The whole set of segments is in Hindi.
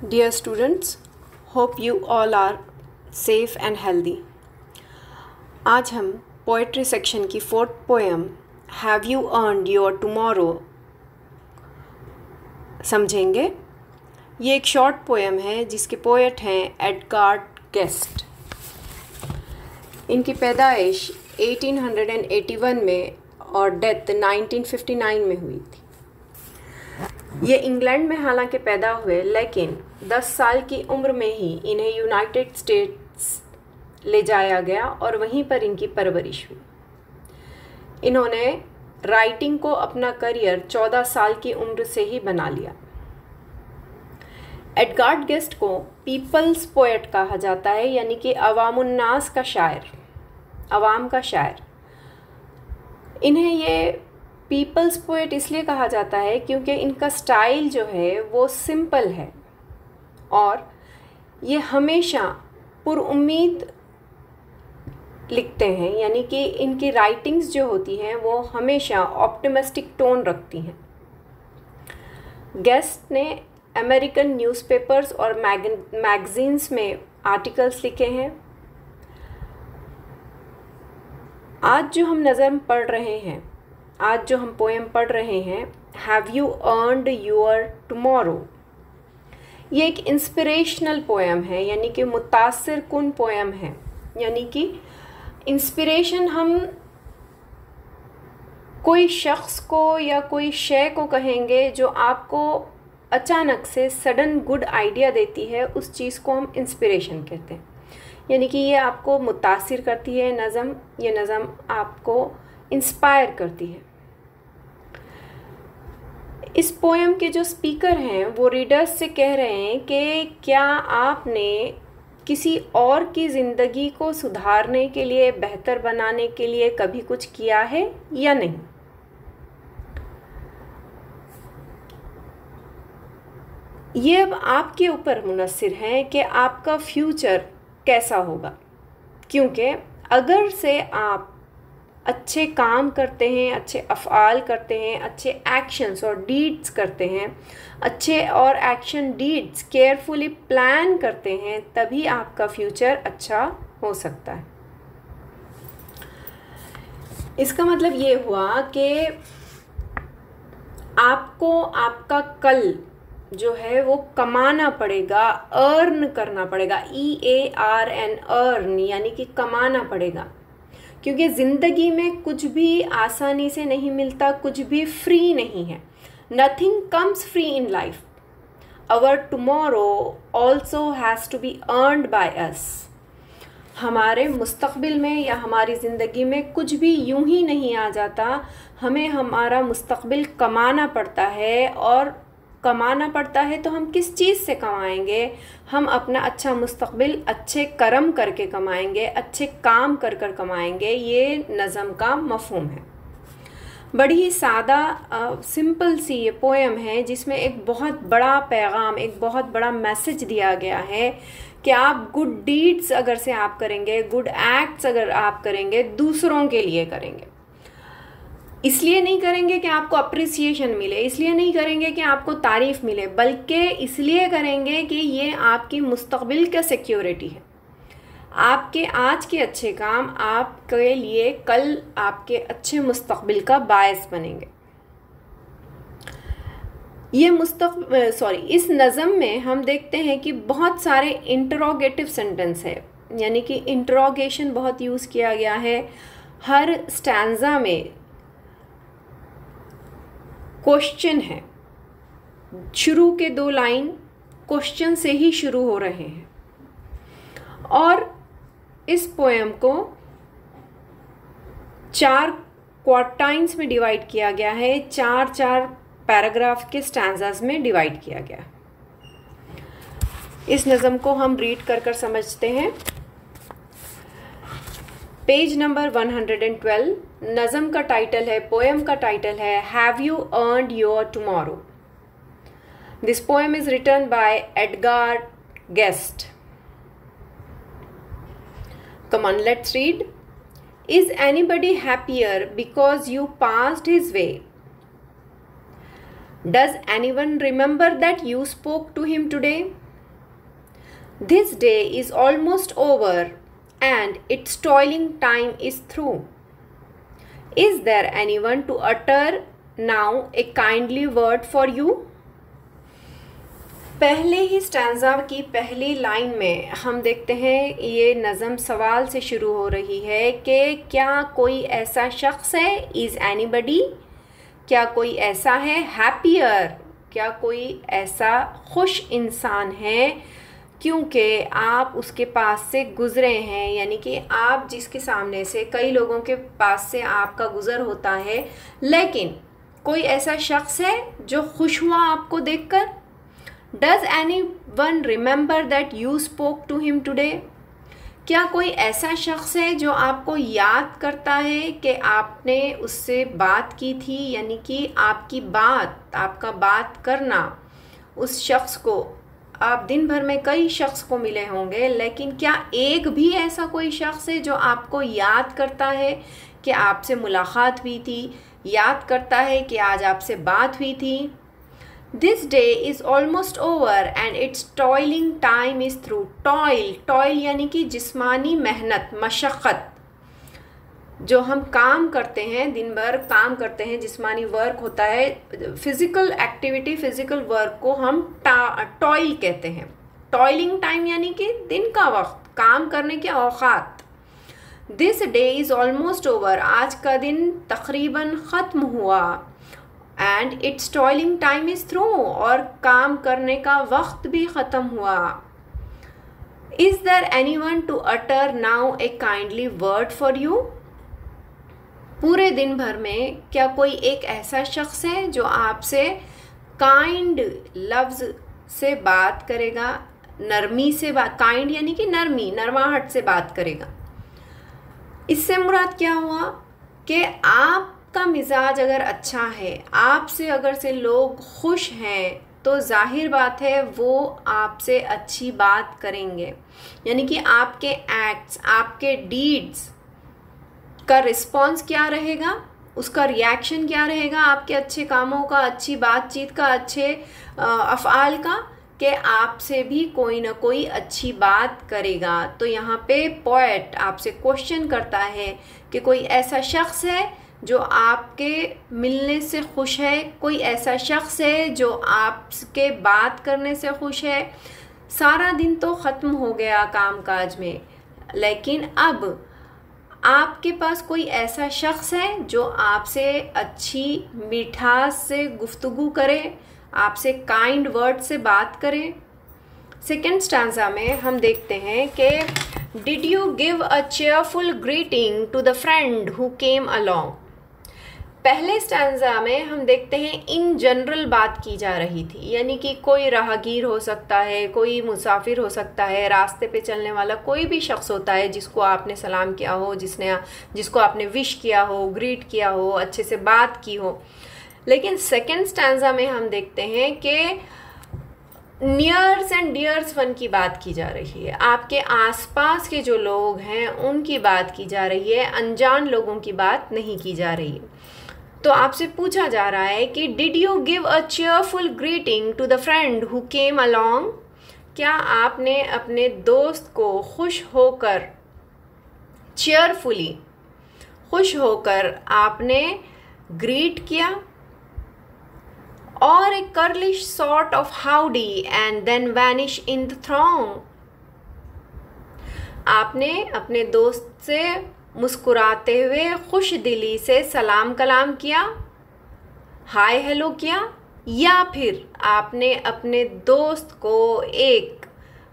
Dear students, hope you all are safe and healthy. आज हम पोएट्री सेक्शन की fourth poem have you earned your tomorrow समझेंगे। ये एक शॉर्ट पोएम है जिसके पोएट हैं एडगार्ड गेस्ट। इनकी पैदाइश 1881 में और डेथ 1959 में हुई थी। ये इंग्लैंड में हालांकि पैदा हुए, लेकिन 10 साल की उम्र में ही इन्हें यूनाइटेड स्टेट्स ले जाया गया और वहीं पर इनकी परवरिश हुई। इन्होंने राइटिंग को अपना करियर 14 साल की उम्र से ही बना लिया। एडगार्ड गेस्ट को पीपल्स पोएट कहा जाता है, यानी कि अवामुन्नास का शायर, अवाम का शायर। इन्हें ये पीपल्स पोएट इसलिए कहा जाता है क्योंकि इनका स्टाइल जो है वो सिंपल है और ये हमेशा पुरउम्मीद लिखते हैं, यानी कि इनकी राइटिंग्स जो होती हैं वो हमेशा ऑप्टिमिस्टिक टोन रखती हैं। गेस्ट ने अमेरिकन न्यूज़पेपर्स और मैगजीन्स में आर्टिकल्स लिखे हैं। आज जो हम नज़म पढ़ रहे हैं, आज जो हम पोएम पढ़ रहे हैं, have you earned your tomorrow, ये एक इंस्पिरेशनल पोएम है, यानी कि मुतासिर कुन पोएम है। यानी कि इंस्पिरेशन हम कोई शख्स को या कोई शय को कहेंगे जो आपको अचानक से सडन गुड आइडिया देती है, उस चीज़ को हम इंस्पिरेशन कहते हैं। यानी कि ये आपको मुतासिर करती है नज़म, ये नज़म आपको इंस्पायर करती है। इस पोएम के जो स्पीकर हैं वो रीडर्स से कह रहे हैं कि क्या आपने किसी और की ज़िंदगी को सुधारने के लिए, बेहतर बनाने के लिए कभी कुछ किया है या नहीं। ये अब आपके ऊपर मुनस्सिर है कि आपका फ्यूचर कैसा होगा, क्योंकि अगर से आप अच्छे काम करते हैं, अच्छे अफ़आल करते हैं, अच्छे एक्शंस और डीड्स करते हैं, अच्छे और एक्शन डीड्स केयरफुली प्लान करते हैं, तभी आपका फ्यूचर अच्छा हो सकता है। इसका मतलब ये हुआ कि आपको आपका कल जो है वो कमाना पड़ेगा, अर्न करना पड़ेगा, EARN, अर्न, यानी कि कमाना पड़ेगा। क्योंकि ज़िंदगी में कुछ भी आसानी से नहीं मिलता, कुछ भी फ्री नहीं है। Nothing comes free in life. Our tomorrow also has to be earned by us. हमारे मुस्तकबिल में या हमारी ज़िंदगी में कुछ भी यूं ही नहीं आ जाता, हमें हमारा मुस्तकबिल कमाना पड़ता है। और कमाना पड़ता है तो हम किस चीज़ से कमाएंगे? हम अपना अच्छा मुस्तकबिल अच्छे कर्म करके कमाएंगे, अच्छे काम कर कर कमाएंगे। ये नज़म का मफ़हूम है। बड़ी ही सादा सिंपल सी ये पोएम है जिसमें एक बहुत बड़ा पैगाम, एक बहुत बड़ा मैसेज दिया गया है कि आप गुड डीड्स अगर से आप करेंगे, गुड एक्ट्स अगर आप करेंगे, दूसरों के लिए करेंगे। इसलिए नहीं करेंगे कि आपको अप्रिसिएशन मिले, इसलिए नहीं करेंगे कि आपको तारीफ़ मिले, बल्कि इसलिए करेंगे कि ये आपकी मुस्तकबिल का सिक्योरिटी है। आपके आज के अच्छे काम आपके लिए कल आपके अच्छे मुस्तकबिल का बायस बनेंगे। ये इस नज़म में हम देखते हैं कि बहुत सारे इंटरोगेटिव सेंटेंस है, यानी कि इंटरोगेशन बहुत यूज़ किया गया है। हर स्टैंजा में क्वेश्चन है। शुरू के 2 लाइन क्वेश्चन से ही शुरू हो रहे हैं। और इस पोएम को 4 क्वार्टाइन्स में डिवाइड किया गया है, 4 पैराग्राफ के स्टैंजास में डिवाइड किया गया। इस नज़म को हम रीड कर कर समझते हैं। Page number 112। नज़म का टाइटल है, पोएम का टाइटल है have you earned your tomorrow. This poem is written by Edgar Guest. Come on, let's read. Is anybody happier because you passed his way? Does anyone remember that you spoke to him today? This day is almost over and its toiling time is through. Is there anyone to utter now a kindly word for you? पहले ही स्टैंजा की पहली लाइन में हम देखते हैं ये नज़म सवाल से शुरू हो रही है कि क्या कोई ऐसा शख्स है, इज़ एनीबडी, क्या कोई ऐसा है, हैप्पियर, क्या कोई ऐसा खुश इंसान है क्योंकि आप उसके पास से गुज़रे हैं, यानी कि आप जिसके सामने से, कई लोगों के पास से आपका गुज़र होता है, लेकिन कोई ऐसा शख्स है जो खुश हुआ आपको देखकर। Does anyone remember that you spoke to him today? क्या कोई ऐसा शख्स है जो आपको याद करता है कि आपने उससे बात की थी, यानी कि आपकी बात, आपका बात करना उस शख्स को, आप दिन भर में कई शख्स को मिले होंगे, लेकिन क्या एक भी ऐसा कोई शख्स है जो आपको याद करता है कि आपसे मुलाकात हुई थी, याद करता है कि आज आपसे बात हुई थी। This day is almost over and its toiling time is through. Toil यानी कि जिस्मानी मेहनत, मशक्क़त, जो हम काम करते हैं, दिन भर काम करते हैं, जिस्मानी वर्क होता है, फिज़िकल एक्टिविटी, फ़िज़िकल वर्क को हम टॉयल कहते हैं। टॉयलिंग टाइम यानी कि दिन का वक्त, काम करने के औक़ात। This day is almost over, आज का दिन तकरीबन ख़त्म हुआ। And its toiling time is through, और काम करने का वक्त भी ख़त्म हुआ। Is there anyone to utter now a kindly word for you? पूरे दिन भर में क्या कोई एक ऐसा शख्स है जो आपसे काइंड लफ्ज़ से बात करेगा, नरमी से बात, काइंड यानी कि नरमी, नरमाहट से बात करेगा। इससे मुराद क्या हुआ कि आपका मिजाज अगर अच्छा है, आपसे अगर से लोग खुश हैं, तो जाहिर बात है वो आपसे अच्छी बात करेंगे, यानी कि आपके एक्ट्स, आपके डीड्स का रिस्पॉन्स क्या रहेगा, उसका रिएक्शन क्या रहेगा आपके अच्छे कामों का, अच्छी बातचीत का, अच्छे अफ़आल का, कि आपसे भी कोई ना कोई अच्छी बात करेगा। तो यहाँ पे पोएट आपसे क्वेश्चन करता है कि कोई ऐसा शख्स है जो आपके मिलने से खुश है, कोई ऐसा शख्स है जो आपके बात करने से खुश है। सारा दिन तो ख़त्म हो गया कामकाज में, लेकिन अब आपके पास कोई ऐसा शख्स है जो आपसे अच्छी मिठास से गुफ्तगू करे, आपसे काइंड वर्ड से बात करे। सेकेंड स्टैंजा में हम देखते हैं कि did you give a cheerful greeting to the friend who came along. पहले स्टैंजा में हम देखते हैं इन जनरल बात की जा रही थी, यानी कि कोई राहगीर हो सकता है, कोई मुसाफिर हो सकता है, रास्ते पे चलने वाला कोई भी शख्स होता है जिसको आपने सलाम किया हो, जिसको आपने विश किया हो, ग्रीट किया हो, अच्छे से बात की हो। लेकिन सेकेंड स्टैंजा में हम देखते हैं कि नियर्स एंड डियर्स वन की बात की जा रही है, आपके आसपास के जो लोग हैं उनकी बात की जा रही है, अनजान लोगों की बात नहीं की जा रही है। तो आपसे पूछा जा रहा है कि did you give a cheerful greeting to the friend who came along. क्या आपने अपने दोस्त को खुश होकर, चेयरफुली खुश होकर आपने ग्रीट किया, और a churlish sort of howdy and then vanish in the throng. आपने अपने दोस्त से मुस्कुराते हुए खुश दिली से सलाम कलाम किया, हाय हेलो किया, या फिर आपने अपने दोस्त को एक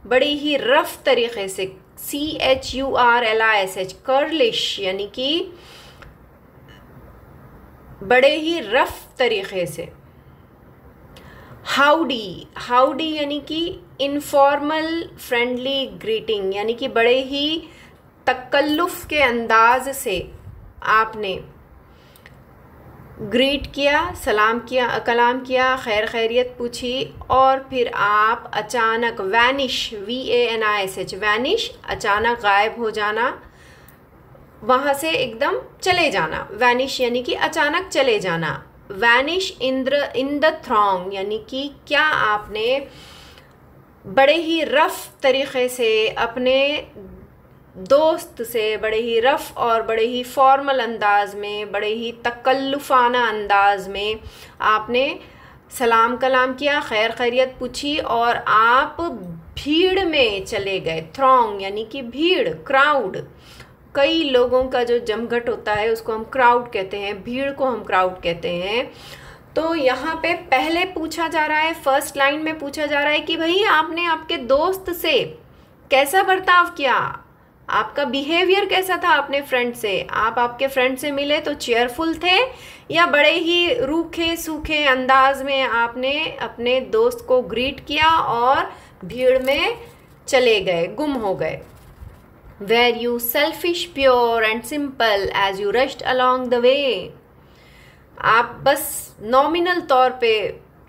बड़ी ही रफ तरीक़े से, CHURLISH, कर्लिश यानी कि बड़े ही रफ तरीक़े से, हाउडी यानी कि इनफॉर्मल फ्रेंडली ग्रीटिंग, यानी कि बड़े ही तकल्लुफ़ के अंदाज से आपने ग्रीट किया, सलाम किया, कलाम किया, खैर खैरियत पूछी, और फिर आप अचानक वैनिश, VANISH, वैनिश अचानक गायब हो जाना, वहाँ से एकदम चले जाना। वैनिश यानी कि अचानक चले जाना। वैनिश इन द थ्रॉन्ग यानी कि क्या आपने बड़े ही रफ़ तरीक़े से अपने दोस्त से बड़े ही रफ़ और बड़े ही फॉर्मल अंदाज में, बड़े ही तकल्लुफ़ाना अंदाज में आपने सलाम कलाम किया, खैर खैरियत पूछी और आप भीड़ में चले गए। थ्रॉन्ग यानी कि भीड़, क्राउड, कई लोगों का जो जमघट होता है उसको हम क्राउड कहते हैं, भीड़ को हम क्राउड कहते हैं। तो यहाँ पे पहले पूछा जा रहा है, फर्स्ट लाइन में पूछा जा रहा है कि भाई आपने आपके दोस्त से कैसा बर्ताव किया, आपका बिहेवियर कैसा था अपने फ्रेंड से। आप आपके फ्रेंड से मिले तो चेयरफुल थे या बड़े ही रूखे सूखे अंदाज में आपने अपने दोस्त को ग्रीट किया और भीड़ में चले गए, गुम हो गए। Were you selfish, pure and simple as you rushed along the way? आप बस नॉमिनल तौर पे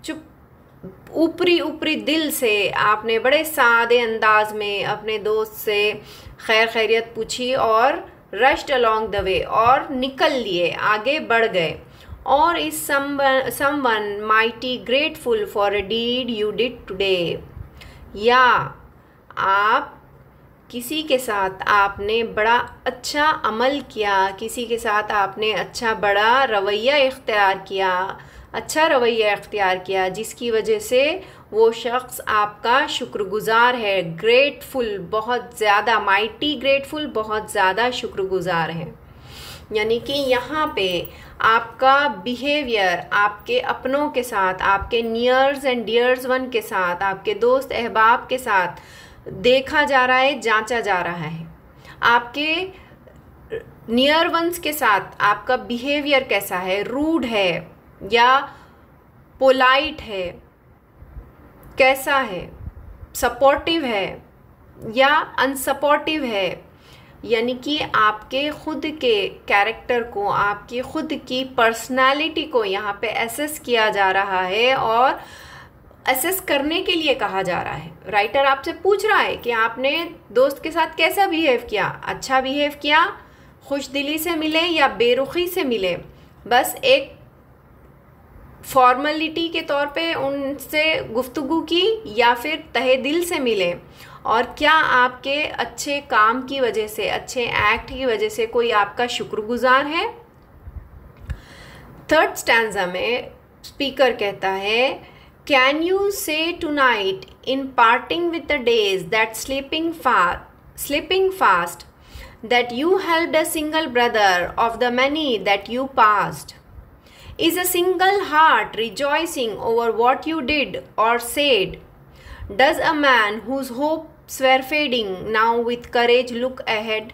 चुप ऊपरी दिल से आपने बड़े सादे अंदाज में अपने दोस्त से खैर खैरियत पूछी और रश्ड अलोंग द वे, और निकल लिए, आगे बढ़ गए। और is someone mighty grateful for a did you did today, या आप किसी के साथ आपने बड़ा अच्छा अमल किया, किसी के साथ आपने अच्छा बड़ा रवैया इख्तियार किया, अच्छा रवैया इख्तियार किया जिसकी वजह से वो शख्स आपका शुक्रगुज़ार है। ग्रेटफुल बहुत ज़्यादा, माइटी ग्रेटफुल बहुत ज़्यादा शुक्रगुज़ार है। यानी कि यहाँ पे आपका बिहेवियर आपके अपनों के साथ, आपके नियर्स एंड डियर्स वन के साथ, आपके दोस्त अहबाब के साथ देखा जा रहा है, जांचा जा रहा है। आपके नियर वंस के साथ आपका बिहेवियर कैसा है, रूड है या पोलाइट है, कैसा है, सपोर्टिव है या अनसपोर्टिव है। यानी कि आपके खुद के कैरेक्टर को, आपकी खुद की पर्सनालिटी को यहाँ पे एसेस किया जा रहा है और एसेस करने के लिए कहा जा रहा है। राइटर आपसे पूछ रहा है कि आपने दोस्त के साथ कैसा बिहेव किया, अच्छा बिहेव किया, खुश दिली से मिले या बेरुखी से मिले, बस एक फॉर्मेलिटी के तौर पे उनसे गुफ्तगू की या फिर तहे दिल से मिले, और क्या आपके अच्छे काम की वजह से, अच्छे एक्ट की वजह से कोई आपका शुक्रगुजार है। थर्ड स्टैंजा में स्पीकर कहता है, can you say tonight in parting with the days that sleeping fast that you helped a single brother of the many that you passed, is a single heart rejoicing over what you did or said? Does a man whose hopes were fading now with courage look ahead?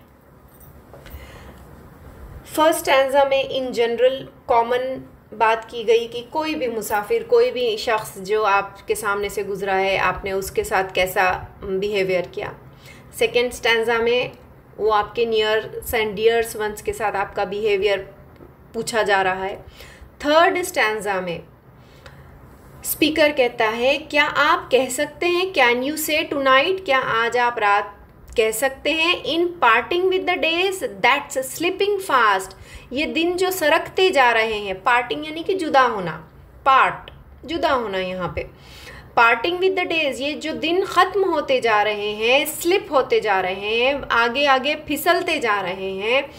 First stanza में इन जनरल कॉमन बात की गई कि कोई भी मुसाफिर, कोई भी शख्स जो आपके सामने से गुजरा है, आपने उसके साथ कैसा बिहेवियर किया। सेकेंड स्टैंजा में वो आपके नियर्स एंड डियर्स वंस के साथ आपका बिहेवियर पूछा जा रहा है। थर्ड स्टैंजा में स्पीकर कहता है, क्या आप कह सकते हैं, कैन यू से टुनाइट, क्या आज आप रात कह सकते हैं, in parting with the days that's slipping fast, ये दिन जो सरकते जा रहे हैं, पार्टिंग यानी कि जुदा होना, पार्ट जुदा होना, यहाँ पे पार्टिंग विद द डेज, ये जो दिन ख़त्म होते जा रहे हैं, स्लिप होते जा रहे हैं, आगे आगे फिसलते जा रहे हैं,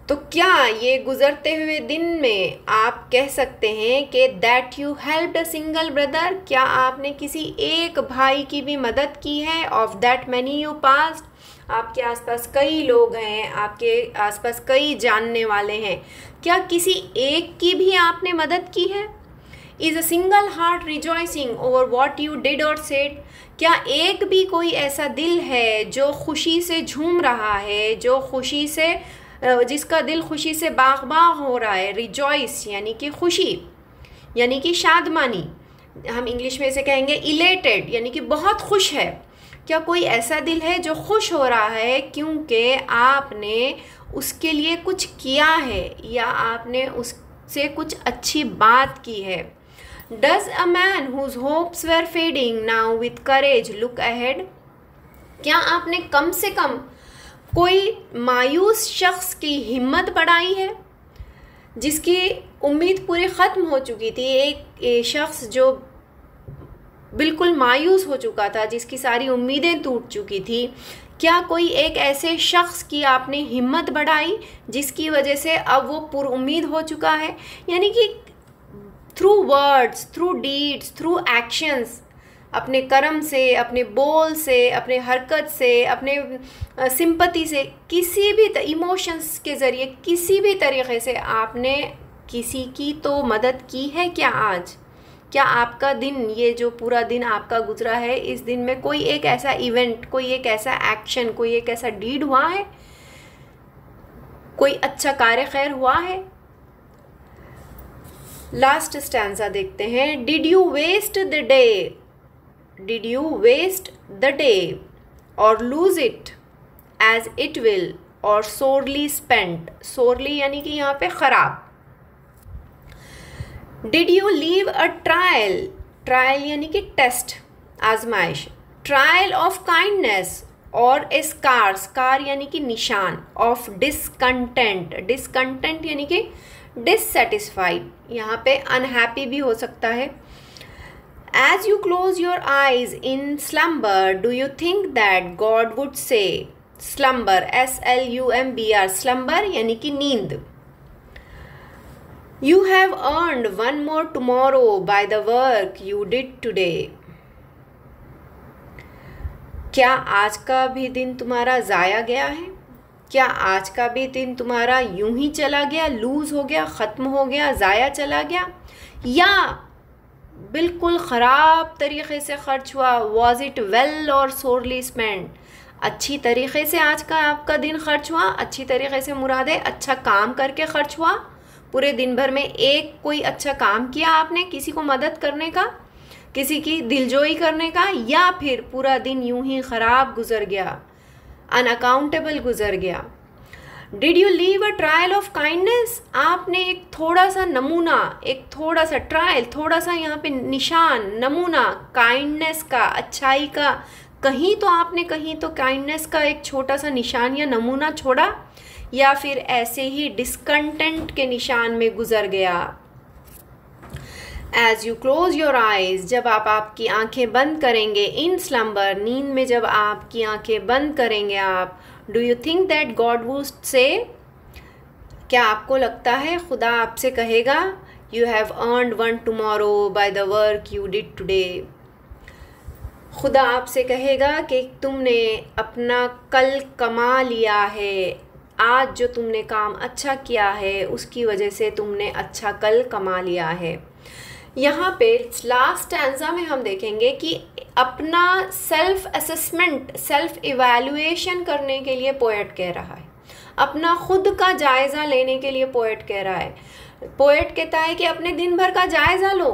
तो क्या ये गुज़रते हुए दिन में आप कह सकते हैं कि that you helped a single brother, क्या आपने किसी एक भाई की भी मदद की है, of that many you past, आपके आसपास कई लोग हैं, आपके आसपास कई जानने वाले हैं, क्या किसी एक की भी आपने मदद की है। Is a single heart rejoicing over what you did और सेड, क्या एक भी कोई ऐसा दिल है जो खुशी से झूम रहा है, जो खुशी से, जिसका दिल खुशी से बाग़ हो रहा है। रिजॉइस यानी कि खुशी, यानी कि शादमानी, हम इंग्लिश में इसे कहेंगे इलेटेड, यानी कि बहुत खुश है। क्या कोई ऐसा दिल है जो खुश हो रहा है क्योंकि आपने उसके लिए कुछ किया है या आपने उससे कुछ अच्छी बात की है। Does a man whose hopes were fading now with courage look ahead, क्या आपने कम से कम कोई मायूस शख्स की हिम्मत बढ़ाई है, जिसकी उम्मीद पूरी ख़त्म हो चुकी थी। एक शख्स जो बिल्कुल मायूस हो चुका था, जिसकी सारी उम्मीदें टूट चुकी थी, क्या कोई एक ऐसे शख्स की आपने हिम्मत बढ़ाई जिसकी वजह से अब वो पुरुम्मीद हो चुका है? यानी कि through words, through deeds, through actions, अपने कर्म से, अपने बोल से, अपने हरकत से, अपने सिंपैथी से, किसी भी इमोशंस के ज़रिए, किसी भी तरीक़े से आपने किसी की तो मदद की है क्या आज? क्या आपका दिन, ये जो पूरा दिन आपका गुजरा है, इस दिन में कोई एक ऐसा इवेंट, कोई एक ऐसा एक्शन, कोई एक ऐसा डीड हुआ है? कोई अच्छा कार्य खैर हुआ है? लास्ट स्टैंजा देखते हैं। Did you waste the day, did you waste the day or lose it as it will or sorely spent. Sorely यानी कि यहाँ पे ख़राब। Did you leave a trial, trial यानी कि टेस्ट, आजमाइश। ट्रायल ऑफ काइंडनेस और ए स्कार, स्कार यानी कि निशान, ऑफ डिसकंटेंट, डिसकंटेंट यानी कि डिससेटिस्फाइड, यहाँ पे अनहैप्पी भी हो सकता है। As you close your eyes in slumber do you think that God would say. Slumber, SLUMBR, slumber यानी कि नींद। You have earned one more tomorrow by the work you did today. क्या आज का भी दिन तुम्हारा ज़ाया गया है? क्या आज का भी दिन तुम्हारा यूं ही चला गया, लूज़ हो गया, ख़त्म हो गया, ज़ाया चला गया, या बिल्कुल ख़राब तरीक़े से ख़र्च हुआ? Was it well or sorely spent? अच्छी तरीक़े से आज का आपका दिन खर्च हुआ। अच्छी तरीक़े से मुराद है अच्छा काम करके खर्च हुआ। पूरे दिन भर में एक कोई अच्छा काम किया आपने, किसी को मदद करने का, किसी की दिलजोई करने का, या फिर पूरा दिन यूं ही ख़राब गुजर गया, अनअकाउंटेबल गुजर गया। Did you leave a trial of kindness, आपने एक थोड़ा सा नमूना, एक थोड़ा सा ट्रायल, थोड़ा सा यहाँ पे निशान, नमूना काइंडनेस का, अच्छाई का, कहीं तो आपने कहीं तो काइंडनेस का एक छोटा सा निशान या नमूना छोड़ा, या फिर ऐसे ही डिस्कंटेंट के निशान में गुजर गया। As you close your eyes, जब आप आपकी आंखें बंद करेंगे, इन स्लम्बर, नींद में जब आपकी आंखें बंद करेंगे आप, do you think that God would से, क्या आपको लगता है खुदा आपसे कहेगा, you have earned one tomorrow by the work you did today. खुदा आपसे कहेगा कि तुमने अपना कल कमा लिया है, आज जो तुमने काम अच्छा किया है उसकी वजह से तुमने अच्छा कल कमा लिया है। यहाँ पे लास्ट स्टैंजा में हम देखेंगे कि अपना सेल्फ असेसमेंट, सेल्फ इवैल्यूएशन करने के लिए पोएट कह रहा है, अपना खुद का जायज़ा लेने के लिए पोएट कह रहा है। पोएट कहता है कि अपने दिन भर का जायज़ा लो।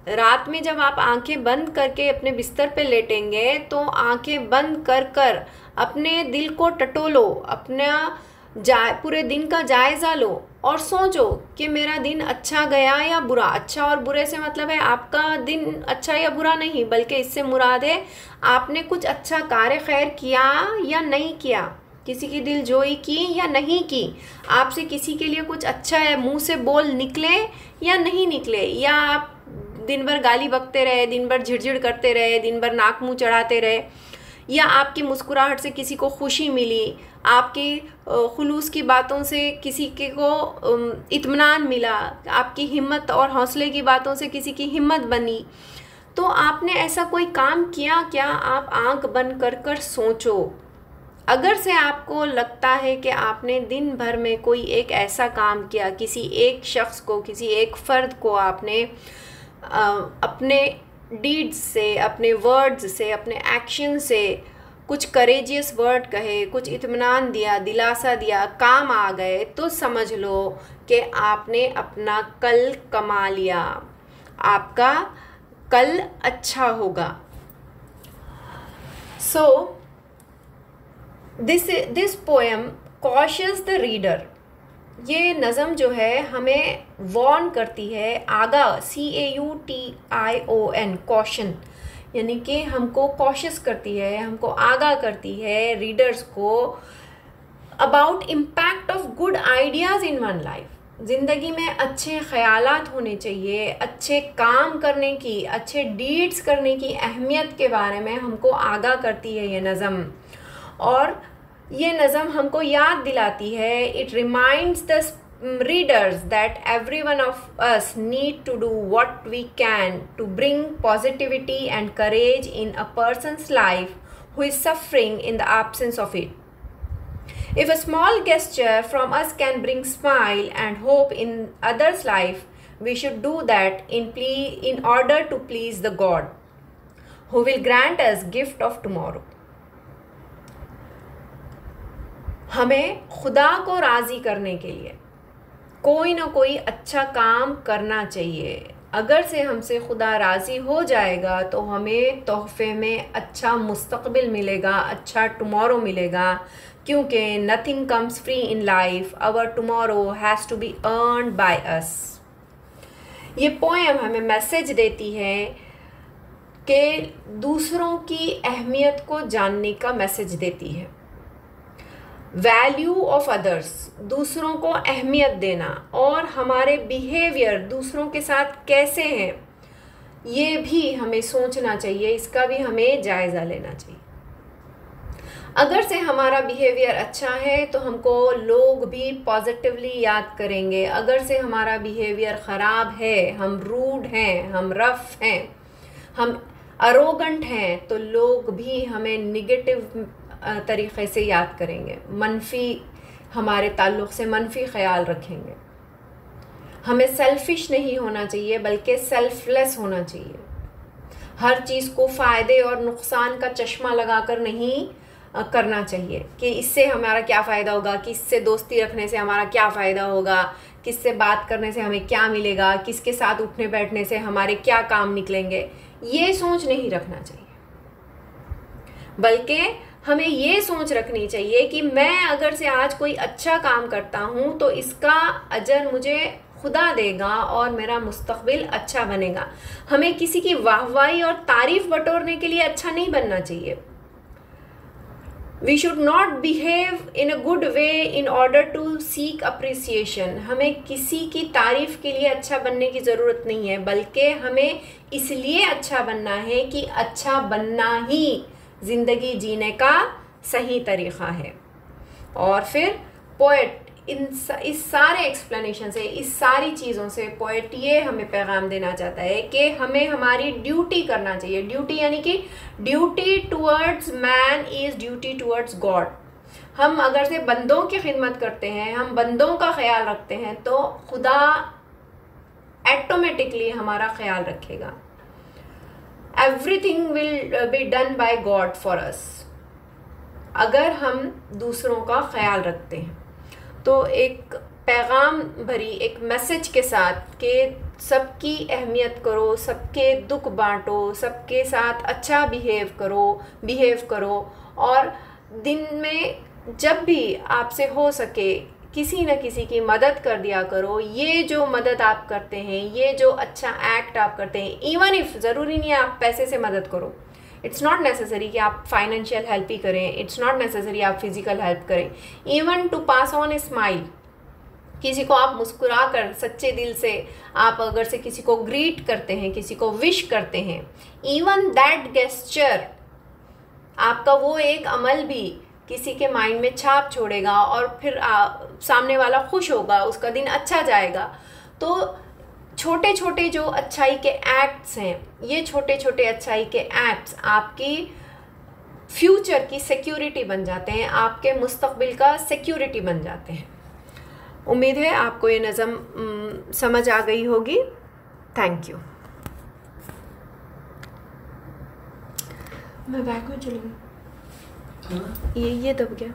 रात में जब आप आंखें बंद करके अपने बिस्तर पे लेटेंगे तो आंखें बंद कर कर अपने दिल को टटोलो, अपना पूरे दिन का जायज़ा लो और सोचो कि मेरा दिन अच्छा गया या बुरा। अच्छा और बुरे से मतलब है आपका दिन अच्छा या बुरा नहीं, बल्कि इससे मुराद है आपने कुछ अच्छा कार्य खैर किया या नहीं किया, किसी की दिलजोई की या नहीं की, आपसे किसी के लिए कुछ अच्छा है मुंह से बोल निकले या नहीं निकले, या आप दिन भर गाली बकते रहे, दिन भर झिड़झिड़ करते रहे, दिन भर नाक मुंह चढ़ाते रहे, या आपकी मुस्कुराहट से किसी को खुशी मिली, आपकी खुलूस की बातों से किसी के को इत्मीनान मिला, आपकी हिम्मत और हौसले की बातों से किसी की हिम्मत बनी, तो आपने ऐसा कोई काम किया क्या? आप आंख बंद कर कर सोचो। अगर से आपको लगता है कि आपने दिन भर में कोई एक ऐसा काम किया, किसी एक शख्स को, किसी एक फ़र्द को आपने अपने डीड्स से, अपने वर्ड्स से, अपने एक्शन से कुछ करेजियस वर्ड कहे, कुछ इत्मीनान दिया, दिलासा दिया, काम आ गए, तो समझ लो कि आपने अपना कल कमा लिया, आपका कल अच्छा होगा। So this poem cautious the reader, ये नज़म जो है हमें वॉर्न करती है, आगा, CAUTION, कॉशन, यानी कि हमको कॉशस करती है, हमको आगाह करती है रीडर्स को about impact of good ideas in one life, ज़िंदगी में अच्छे ख़यालात होने चाहिए, अच्छे काम करने की, अच्छे डीड्स करने की अहमियत के बारे में हमको आगाह करती है ये नज़म। और ये नज़म हमको याद दिलाती है, it reminds the readers that every one of us need to do what we can to bring positivity and courage in a person's life who is suffering in the absence of it. If a small gesture from us can bring smile and hope in others' life, we should do that in order to please the God who will grant us gift of tomorrow. हमें खुदा को राज़ी करने के लिए कोई ना कोई अच्छा काम करना चाहिए। अगर से हमसे खुदा राज़ी हो जाएगा तो हमें तोहफे में अच्छा मुस्तकबिल मिलेगा, अच्छा टुमारो मिलेगा, क्योंकि nothing comes free in life, our tomorrow has to be earned by us. ये पोएम हमें मैसेज देती है कि दूसरों की अहमियत को जानने का मैसेज देती है। वैल्यू ऑफ अदर्स, दूसरों को अहमियत देना, और हमारे बिहेवियर दूसरों के साथ कैसे हैं ये भी हमें सोचना चाहिए, इसका भी हमें जायज़ा लेना चाहिए। अगर से हमारा बिहेवियर अच्छा है तो हमको लोग भी पॉजिटिवली याद करेंगे। अगर से हमारा बिहेवियर ख़राब है, हम रूड हैं, हम रफ हैं, हम अरोगंट हैं, तो लोग भी हमें निगेटिव तरीक़े से याद करेंगे, मनफी हमारे ताल्लुक़ से मनफी ख़याल रखेंगे। हमें सेल्फ़िश नहीं होना चाहिए बल्कि सेल्फ़लेस होना चाहिए। हर चीज़ को फ़ायदे और नुकसान का चश्मा लगाकर नहीं करना चाहिए कि इससे हमारा क्या फ़ायदा होगा, किससे दोस्ती रखने से हमारा क्या फ़ायदा होगा, किससे बात करने से हमें क्या मिलेगा, किसके साथ उठने बैठने से हमारे क्या काम निकलेंगे, ये सोच नहीं रखना चाहिए। बल्कि हमें ये सोच रखनी चाहिए कि मैं अगर से आज कोई अच्छा काम करता हूँ तो इसका अजर मुझे खुदा देगा और मेरा मुस्तकबिल अच्छा बनेगा। हमें किसी की वाहवाही और तारीफ़ बटोरने के लिए अच्छा नहीं बनना चाहिए। We should not behave in a good way in order to seek appreciation. हमें किसी की तारीफ़ के लिए अच्छा बनने की ज़रूरत नहीं है, बल्कि हमें इसलिए अच्छा बनना है कि अच्छा बनना ही ज़िंदगी जीने का सही तरीक़ा है। और फिर पोएट इस सारे एक्सप्लेनेशन से, इस सारी चीज़ों से पोएट ये हमें पैगाम देना चाहता है कि हमें हमारी ड्यूटी करना चाहिए। ड्यूटी यानी कि duty towards man is duty towards God. हम अगर से बंदों की खिदमत करते हैं, हम बंदों का ख्याल रखते हैं, तो खुदा ऑटोमेटिकली हमारा ख्याल रखेगा। Everything will be done by God for us अगर हम दूसरों का ख्याल रखते हैं। तो एक पैगाम भरी एक मैसेज के साथ कि सबकी अहमियत करो, सबके दुख बांटो, सबके साथ अच्छा बिहेव करो, और दिन में जब भी आपसे हो सके किसी न किसी की मदद कर दिया करो। ये जो मदद आप करते हैं, ये जो अच्छा एक्ट आप करते हैं, इवन इफ़ ज़रूरी नहीं है आप पैसे से मदद करो, इट्स नॉट नेसेसरी कि आप फाइनेंशियल हेल्प ही करें, इट्स नॉट नेसेसरी आप फिज़िकल हेल्प करें, even to pass on a smile, किसी को आप मुस्कुरा कर सच्चे दिल से आप अगर से किसी को ग्रीट करते हैं, किसी को विश करते हैं, इवन दैट गेस्चर, आपका वो एक अमल भी किसी के माइंड में छाप छोड़ेगा और फिर सामने वाला खुश होगा, उसका दिन अच्छा जाएगा। तो छोटे छोटे जो अच्छाई के एक्ट्स हैं, ये छोटे छोटे अच्छाई के एक्ट्स आपकी फ्यूचर की सिक्योरिटी बन जाते हैं, आपके मुस्तकबिल का सिक्योरिटी बन जाते हैं। उम्मीद है आपको ये नज़म समझ आ गई होगी। Thank you. मैं बैक में चली गई। ये दब गया।